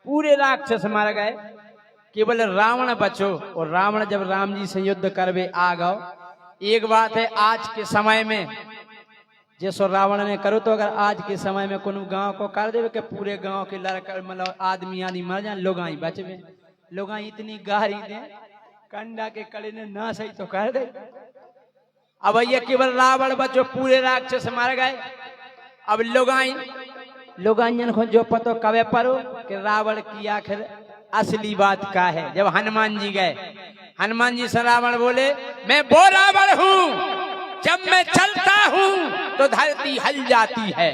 पूरे राक्षस मार गए, केवल रावण बचो। और रावण जब राम जी से युद्ध करवे आ गओ। एक बात है, आज के समय में जैसो रावण ने करो, तो अगर आज के समय में कोनो गांव को कर देवे कि पूरे गांव के लड़का मतलब आदमी आदमी मर जाए, लोग आई बचवे। लोग इतनी गारी दे, कंडा के कड़े ने ना सही तो कर दे। अब ये केवल रावण बचो, पूरे राक्षस मार गए। अब लोग को जो पतो कवे परो कि रावण की आखिर असली बात का है। जब हनुमान जी गए, हनुमान जी से रावण बोले, मैं वो रावण हूं, जब मैं चलता हूं तो धरती हिल जाती है।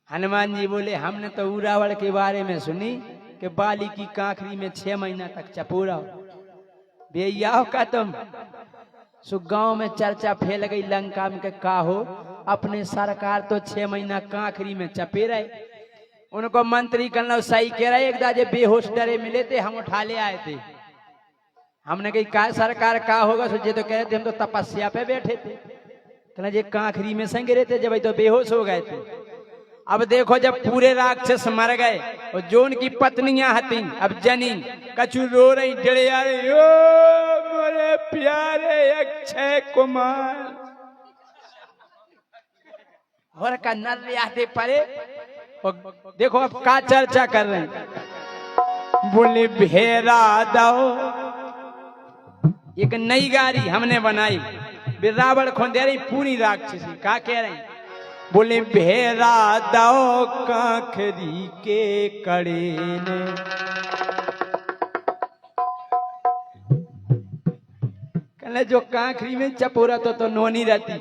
हनुमान जी बोले, हमने तो रावण के बारे में सुनी कि बाली की कांखरी में 6 महीना तक चपोरा बेयाओ का तुम। सो गांव में चर्चा फैल गई लंका में का हो, अपने सरकार तो 6 महीना कांखरी में चपे रहे। उनको मंत्री कहना सही कह रहे, एक दाजे बेहोश डरे मिले थे, हम उठा ले आए थे। हमने कही का सरकार का होगा, सोचे तो कह रहे थे हम तो तपस्या पे बैठे थे। कहना जे कांखरी में संग रहे थे, जब तो बेहोश हो गए थे। अब देखो जब पूरे राक्षस मर गए और जो उनकी पत्नियां हती, अब जनी कछु रो रही, डरे आ रही, ओ मेरे प्यारे अक्षय कुमार। और का नर आते परे। और देखो अब का चर्चा कर रहे हैं, बोले भेरा दो। एक नई गाड़ी हमने बनाई, रावण को दे रही पूरी राक्षसी। का कह रही, बोले भेरा दो कांखरी के कड़े ने। कहले जो कांखरी में चपोरा तो नोनी रहती।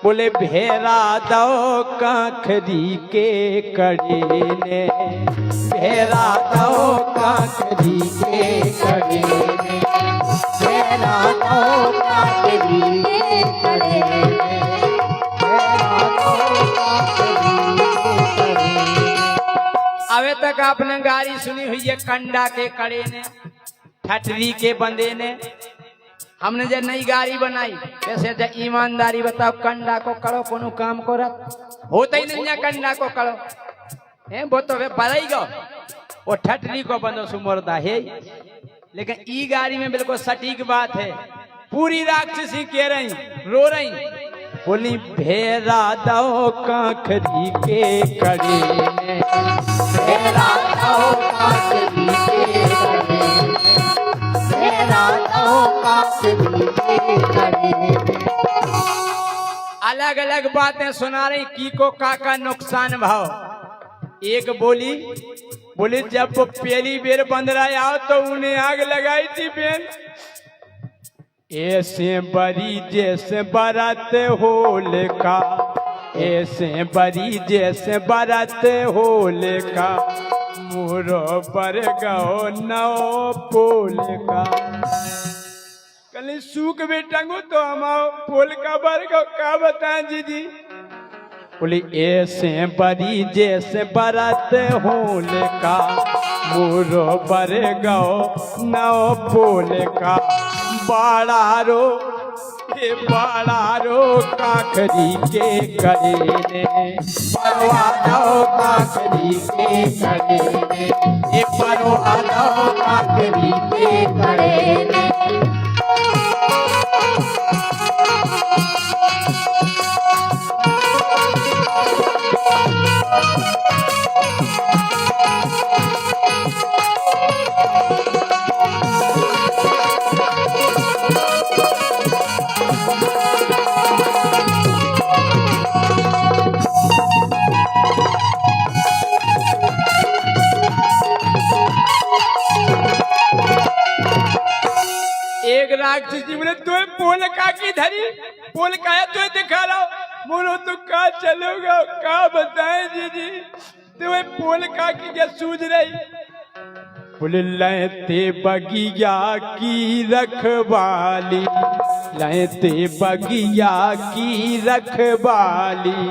बोले भेरा दो कांखरी के कड़े ने, भेरा दो कांखरी के कड़े ने, भेरा दो कांखरी के कड़े ने, भेरा दो कांखरी के कड़े ने। अबे तक आपने गाड़ी सुनी हुई है कंडा के कड़े ने, ठटरी के बंदे ने। हमने जो नई गाड़ी बनाई, कैसे जो ईमानदारी बताओ, कंडा को करो कोनो काम को रख होता ही नहीं है, कंडा को करो है वो तो वे बड़ाई गो। वो ठटरी को बंदो सुमरदा है। लेकिन ई गाड़ी में बिल्कुल सटीक बात है। पूरी राक्षसी कह रही, रो रही, बोली भेरा दो कांखरी के कड़े ने, भेरा दो कांखरी के कड़े ने, भेरा दो कांखरी के कड़े ने। अलग अलग बातें सुना रही, की को का नुकसान भाव। एक बोली जब वो पहली बेर बंदरा आओ तो उन्हें आग लगाई थी बेन। ऐसे बड़ी जैसे बरत होलिका, ऐसे बड़ी जैसे बरत होलिका, मोरो पर गो नौ पोलिका। कल सूख बेटंगो तो हम पोल का बर गो, का बताएं जी। बोली ऐसे बड़ी जैसे बरत होलिका, मोरो पर गो नौ पोलिका। बाड़ारो कांखरी के कड़े ने, परवा दो कांखरी के कड़े ने, ये परवा दो कांखरी के कड़े ने। राक्षसी बोले तो पोल का की धरी, पोल का है तो दिखा रहा हूं। बोलो तो का चलोगा, का बताएं जी। तो पोल का की क्या सूझ रही। बोले लहते बगिया की रखवाली, लहते बगिया की रखवाली,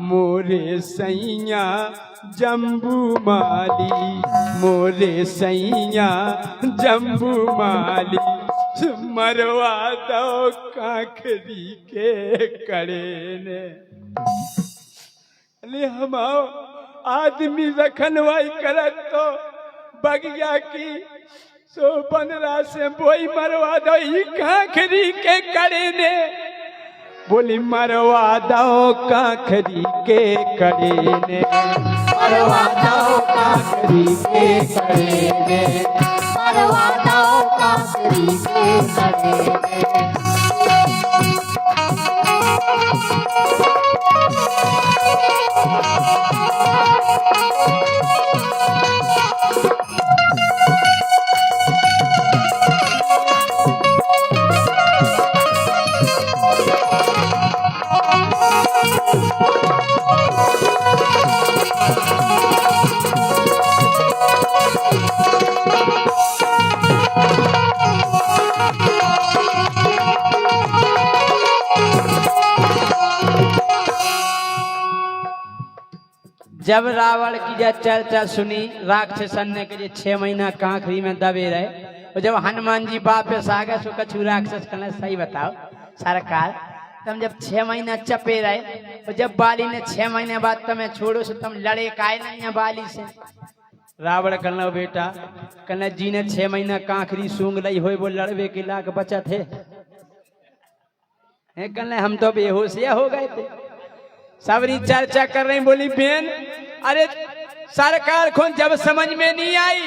मोरे सैया जम्बू माली, मोरे सैया जम्बू माली। मरवा दो कांखरी के कड़े ने। हम आदमी रखनवाई करत तो बगिया की सो बंदरा से बोई मरवा दो ई काखरी के करे ने बोली मरवा दो काखरी के करे ने मरवा दो काखरी के करे ने मरवा दो काखरी के करे ने जब रावण की जब चर्चा सुनी राक्षसन ने के 6 महीना कांखरी में दबे रहे और जब हनुमान जी वापस आ गए सो कछु राक्षस कहने सही बताओ सरकार तुम जब 6 महीना चपे रहे और जब बाली ने 6 महीने बाद तुम्हें छोड़ो सो तुम लड़े काहे नहीं है बाली से। रावण कहना बेटा कहना जी ने 6 महीना कांखरी सूंघ ली हो वो लड़वे के लाख बचा थे कहना हम तो बेहोशिया हो गए थे। सबरी चर्चा कर रही बोली बहन अरे सरकार को जब समझ में नहीं आई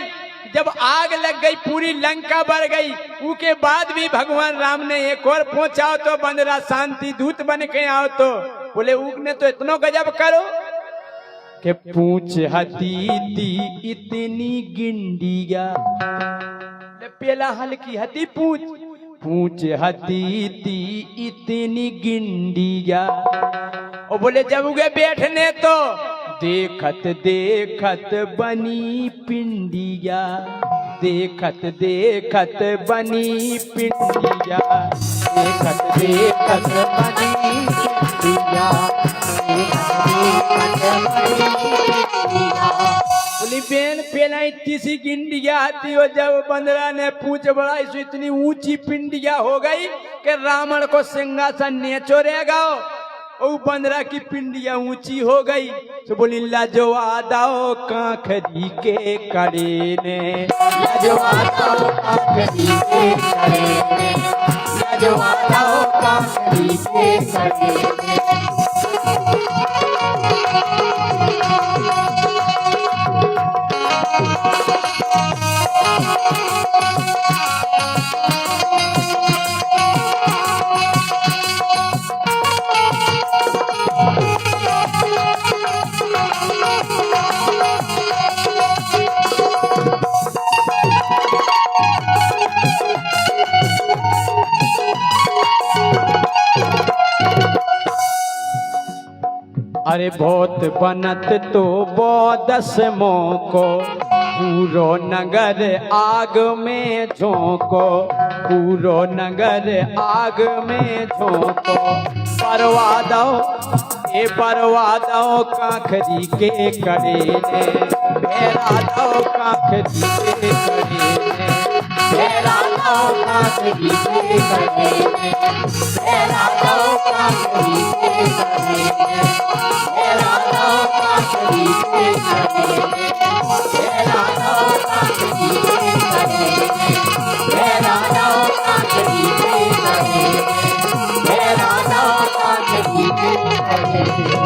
जब आग लग गई पूरी लंका बढ़ गई उसके बाद भी भगवान राम ने एक और पहुंचाओ तो बंदरा शांति दूत बन के आओ तो बोले उगने तो इतना गजब करो कि पूछ हती थी इतनी गिंडिया पेला हल्की हती पूछ हती थी इतनी गिंडिया और बोले जब उगे बैठने तो देखत देखत बनी पिंडिया देखत देखत बनी पिंडिया देखत देखत बनी पिंडिया बोली बेन पेला तीसी गिंडिया आती हो जब बंदरा ने पूछ बढ़ाई सो इतनी ऊंची पिंडिया हो गई कि रावण को सिंहासन नेचोरेगा ओ बंदरा की पिंडिया ऊंची हो गई तो बोली लाजवा दाओ काखरी के करे ने लाजवा दो काखरी के करे ने लाजवा दो काखरी के करे ने अरे बहुत बनत तो दस मोको पूरो नगर आग में झोंको पूरो नगर आग में झोंको परवा दो ए परवा दो काखरी के करे ने भेरा दो काखरी के करे ने भेरा दो काखरी के करे ने भेरा दो काखरी के करे ने भेरा दो काखरी के करे ने भेरा दो काखरी के करे ने भेरा दो काखरी के करे ने भेरा दो काखरी के करे ने।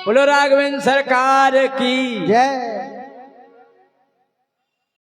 बोलो राघवेंद्र सरकार की जय।